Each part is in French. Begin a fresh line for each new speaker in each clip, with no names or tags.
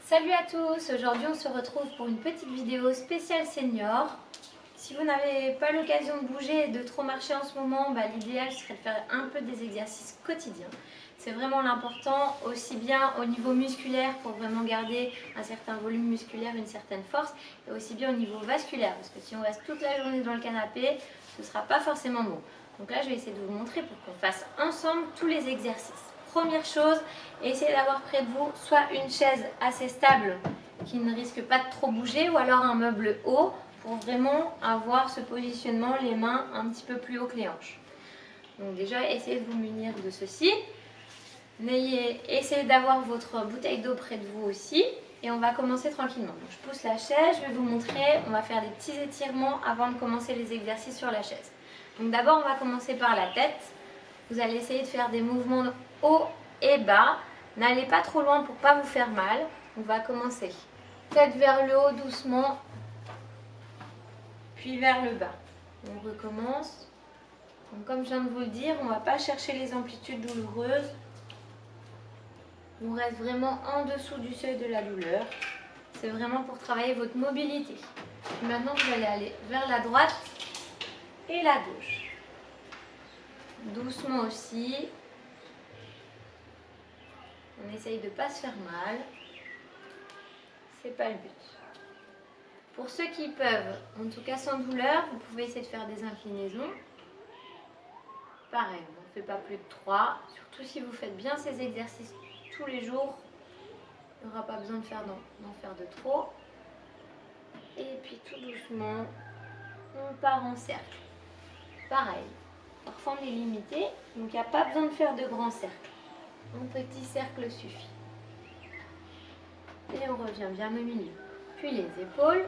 Salut à tous, aujourd'hui on se retrouve pour une petite vidéo spéciale senior. Si vous n'avez pas l'occasion de bouger et de trop marcher en ce moment, l'idéal serait de faire un peu des exercices quotidiens. C'est vraiment l'important, aussi bien au niveau musculaire pour vraiment garder un certain volume musculaire, une certaine force, et aussi bien au niveau vasculaire, parce que si on reste toute la journée dans le canapé, ce ne sera pas forcément bon. Donc là je vais essayer de vous montrer pour qu'on fasse ensemble tous les exercices. Première chose, essayez d'avoir près de vous soit une chaise assez stable qui ne risque pas de trop bouger ou alors un meuble haut pour vraiment avoir ce positionnement, les mains un petit peu plus haut que les hanches. Donc déjà, essayez de vous munir de ceci. Essayez d'avoir votre bouteille d'eau près de vous aussi et on va commencer tranquillement. Donc, je pousse la chaise, je vais vous montrer, on va faire des petits étirements avant de commencer les exercices sur la chaise. Donc d'abord, on va commencer par la tête. Vous allez essayer de faire des mouvements haut et bas. N'allez pas trop loin pour ne pas vous faire mal. On va commencer. Tête vers le haut doucement, puis vers le bas. On recommence. Donc, comme je viens de vous le dire, on ne va pas chercher les amplitudes douloureuses. On reste vraiment en dessous du seuil de la douleur. C'est vraiment pour travailler votre mobilité. Puis maintenant, vous allez aller vers la droite et la gauche. Doucement aussi. On essaye de ne pas se faire mal. C'est pas le but. Pour ceux qui peuvent, en tout cas sans douleur, vous pouvez essayer de faire des inclinaisons. Pareil, on ne fait pas plus de 3. Surtout si vous faites bien ces exercices tous les jours. Il n'y aura pas besoin d'en faire de trop. Et puis tout doucement, on part en cercle. Pareil, parfois on est limité, donc il n'y a pas besoin de faire de grands cercles. Un petit cercle suffit. Et on revient bien au milieu. Puis les épaules.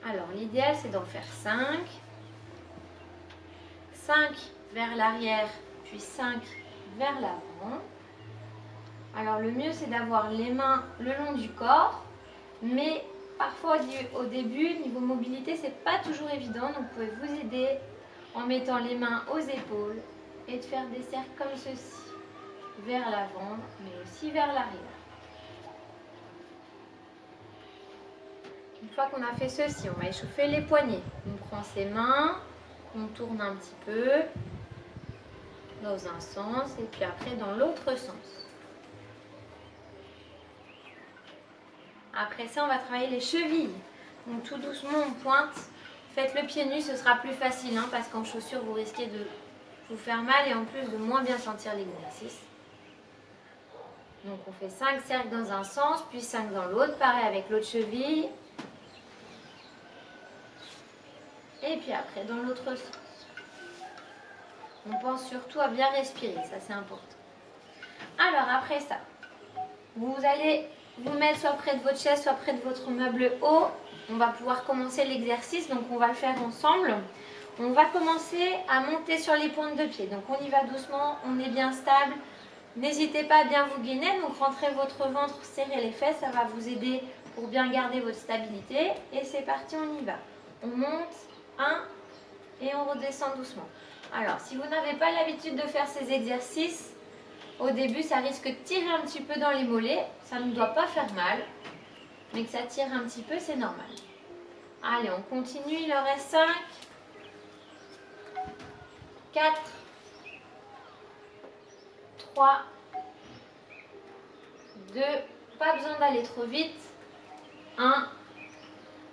Alors l'idéal c'est d'en faire 5. 5 vers l'arrière, puis 5 vers l'avant. Alors le mieux c'est d'avoir les mains le long du corps, mais parfois au début, niveau mobilité, c'est pas toujours évident, donc vous pouvez vous aider en mettant les mains aux épaules et de faire des cercles comme ceci, vers l'avant, mais aussi vers l'arrière. Une fois qu'on a fait ceci, on va échauffer les poignets. On prend ses mains, on tourne un petit peu dans un sens et puis après dans l'autre sens. Après ça, on va travailler les chevilles. Donc tout doucement, on pointe. Faites le pied nu, ce sera plus facile parce qu'en chaussures, vous risquez de vous faire mal et en plus de moins bien sentir l'exercice. Donc on fait 5 cercles dans un sens, puis 5 dans l'autre. Pareil avec l'autre cheville. Et puis après, dans l'autre sens. On pense surtout à bien respirer, ça c'est important. Alors après ça, vous allez vous mettre soit près de votre chaise, soit près de votre meuble haut. On va pouvoir commencer l'exercice, donc on va le faire ensemble. On va commencer à monter sur les pointes de pied. Donc on y va doucement, on est bien stable. N'hésitez pas à bien vous gainer, donc rentrez votre ventre, serrez les fesses, ça va vous aider pour bien garder votre stabilité. Et c'est parti, on y va. On monte, 1, et on redescend doucement. Alors, si vous n'avez pas l'habitude de faire ces exercices, au début, ça risque de tirer un petit peu dans les mollets. Ça ne doit pas faire mal, mais que ça tire un petit peu, c'est normal. Allez, on continue. Il en reste 5, 4, 3, 2, pas besoin d'aller trop vite, 1,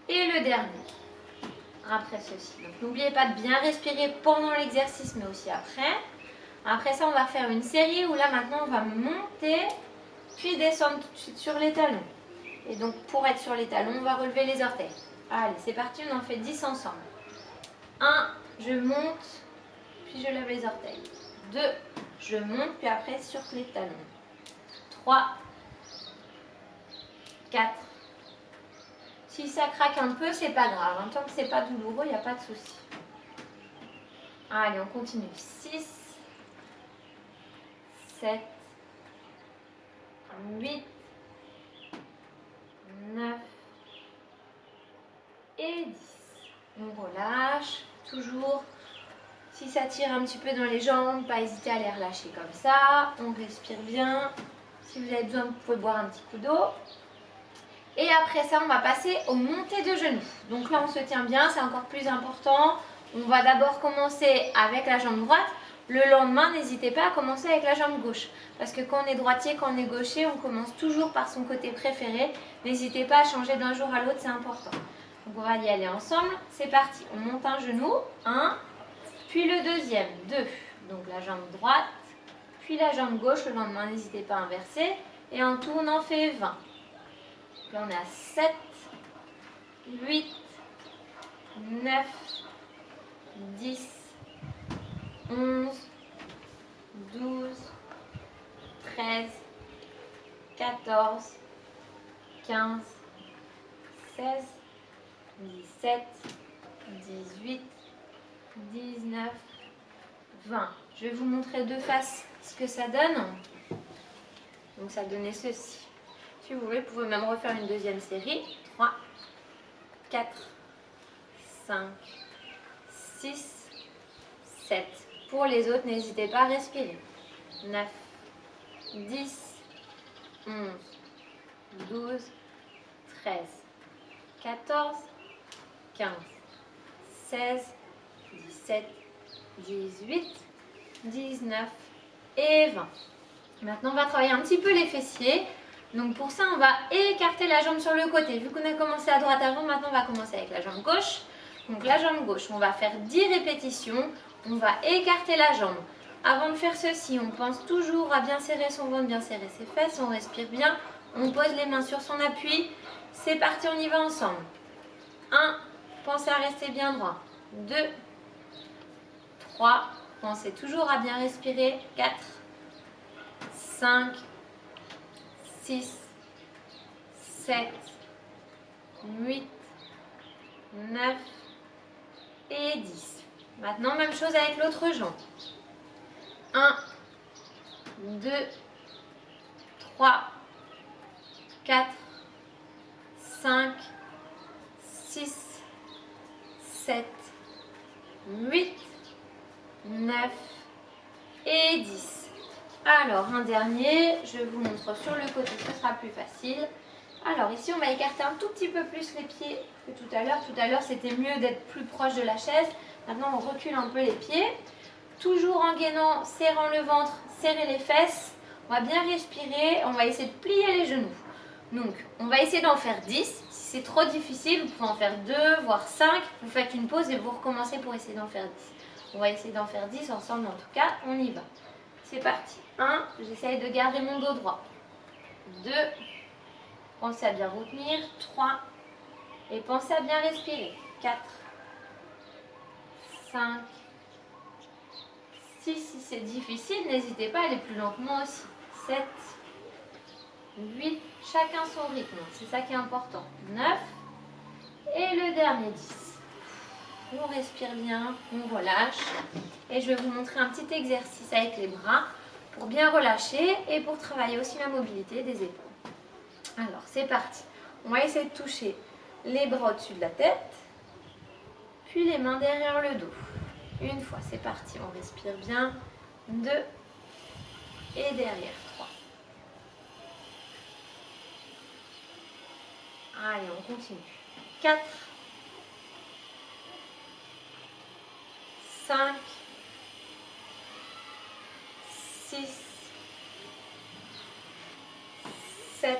et le dernier. Après ceci. Donc, n'oubliez pas de bien respirer pendant l'exercice, mais aussi après. Après ça, on va faire une série où là, maintenant, on va monter, puis descendre tout de suite sur les talons. Et donc, pour être sur les talons, on va relever les orteils. Allez, c'est parti, on en fait 10 ensemble. 1, je monte, puis je lève les orteils. 2, je monte, puis après sur les talons. 3, 4. Si ça craque un peu, c'est pas grave. Tant que c'est pas douloureux, il n'y a pas de souci. Allez, on continue. 6, 7, 8, 9 et 10. On relâche, toujours. Si ça tire un petit peu dans les jambes, pas hésiter à les relâcher comme ça. On respire bien. Si vous avez besoin, vous pouvez boire un petit coup d'eau. Et après ça, on va passer aux montées de genoux. Donc là, on se tient bien, c'est encore plus important. On va d'abord commencer avec la jambe droite. Le lendemain, n'hésitez pas à commencer avec la jambe gauche. Parce que quand on est droitier, quand on est gaucher, on commence toujours par son côté préféré. N'hésitez pas à changer d'un jour à l'autre, c'est important. Donc on va y aller ensemble. C'est parti. On monte un genou, 1, puis le deuxième, 2. Donc la jambe droite, puis la jambe gauche. Le lendemain, n'hésitez pas à inverser. Et en tout, on en fait 20. Là, on est à 7, 8, 9, 10, 11, 12, 13, 14, 15, 16, 17, 18, 19, 20. Je vais vous montrer de face ce que ça donne. Donc ça donnait ceci. Si vous voulez, vous pouvez même refaire une deuxième série. 3, 4, 5, 6, 7. Pour les autres, n'hésitez pas à respirer. 9, 10, 11, 12, 13, 14, 15, 16, 17, 18, 19 et 20. Maintenant, on va travailler un petit peu les fessiers. Donc pour ça, on va écarter la jambe sur le côté. Vu qu'on a commencé à droite avant, maintenant on va commencer avec la jambe gauche. Donc la jambe gauche, on va faire 10 répétitions. On va écarter la jambe. Avant de faire ceci, on pense toujours à bien serrer son ventre, bien serrer ses fesses. On respire bien. On pose les mains sur son appui. C'est parti, on y va ensemble. 1, pensez à rester bien droit. 2, 3, pensez toujours à bien respirer. 4, 5, 6, 7, 8, 9 et 10. Maintenant, même chose avec l'autre jambe. 1, 2, 3, 4, 5, 6, 7, 8, 9 et 10. Alors, un dernier, je vous montre sur le côté, ce sera plus facile. Alors, ici, on va écarter un tout petit peu plus les pieds que tout à l'heure. Tout à l'heure, c'était mieux d'être plus proche de la chaise. Maintenant, on recule un peu les pieds. Toujours en gainant, serrant le ventre, serrer les fesses. On va bien respirer. On va essayer de plier les genoux. Donc, on va essayer d'en faire 10. Si c'est trop difficile, vous pouvez en faire 2, voire 5. Vous faites une pause et vous recommencez pour essayer d'en faire 10. On va essayer d'en faire 10 ensemble, en tout cas. On y va. C'est parti. 1, j'essaye de garder mon dos droit. 2, pensez à bien vous tenir. 3, et pensez à bien respirer. 4, 5, 6, si c'est difficile, n'hésitez pas à aller plus lentement aussi. 7, 8, chacun son rythme, c'est ça qui est important. 9, et le dernier 10. On respire bien, on relâche. Et je vais vous montrer un petit exercice avec les bras pour bien relâcher et pour travailler aussi la mobilité des épaules. Alors, c'est parti. On va essayer de toucher les bras au-dessus de la tête, puis les mains derrière le dos. Une fois, c'est parti. On respire bien. 2 et derrière 3. Allez, on continue. 4, 5, 6, 7,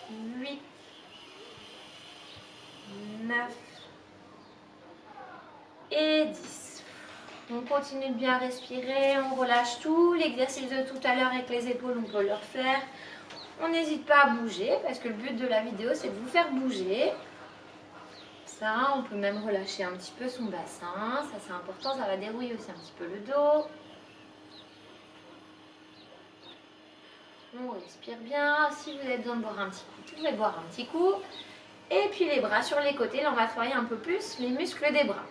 8, 9 et 10. On continue de bien respirer, on relâche tout. L'exercice de tout à l'heure avec les épaules, on peut le refaire. On n'hésite pas à bouger parce que le but de la vidéo, c'est de vous faire bouger. Ça, on peut même relâcher un petit peu son bassin. Ça, c'est important, ça va dérouiller aussi un petit peu le dos. On respire bien. Si vous avez besoin de boire un petit coup, vous pouvez boire un petit coup. Et puis les bras sur les côtés. Là, on va travailler un peu plus les muscles des bras.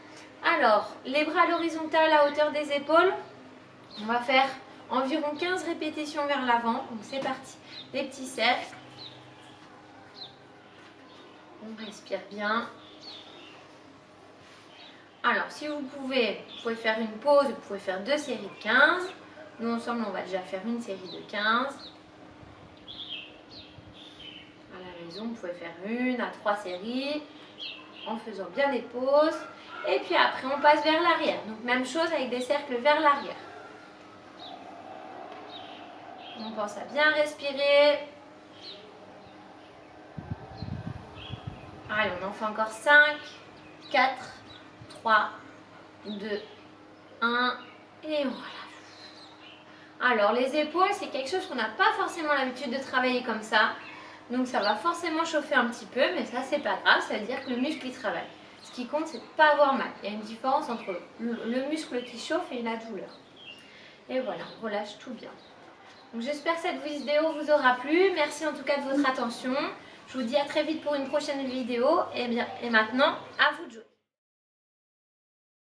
Alors, les bras à l'horizontale à hauteur des épaules. On va faire environ 15 répétitions vers l'avant. Donc, c'est parti. Des petits cercles. On respire bien. Alors, si vous pouvez faire une pause. Vous pouvez faire 2 séries de 15. Nous, ensemble, on va déjà faire une série de 15. maison, vous pouvez faire 1 à 3 séries en faisant bien des pauses. Et puis après, on passe vers l'arrière. Donc même chose avec des cercles vers l'arrière. On pense à bien respirer. Allez, on en fait encore 5, 4, 3, 2, 1 et voilà. Alors les épaules, c'est quelque chose qu'on n'a pas forcément l'habitude de travailler comme ça. Donc ça va forcément chauffer un petit peu, mais ça c'est pas grave, ça veut dire que le muscle il travaille. Ce qui compte, c'est de ne pas avoir mal. Il y a une différence entre le muscle qui chauffe et la douleur. Et voilà, on relâche tout bien. Donc j'espère que cette vidéo vous aura plu. Merci en tout cas de votre attention. Je vous dis à très vite pour une prochaine vidéo. Et maintenant, à vous de jouer.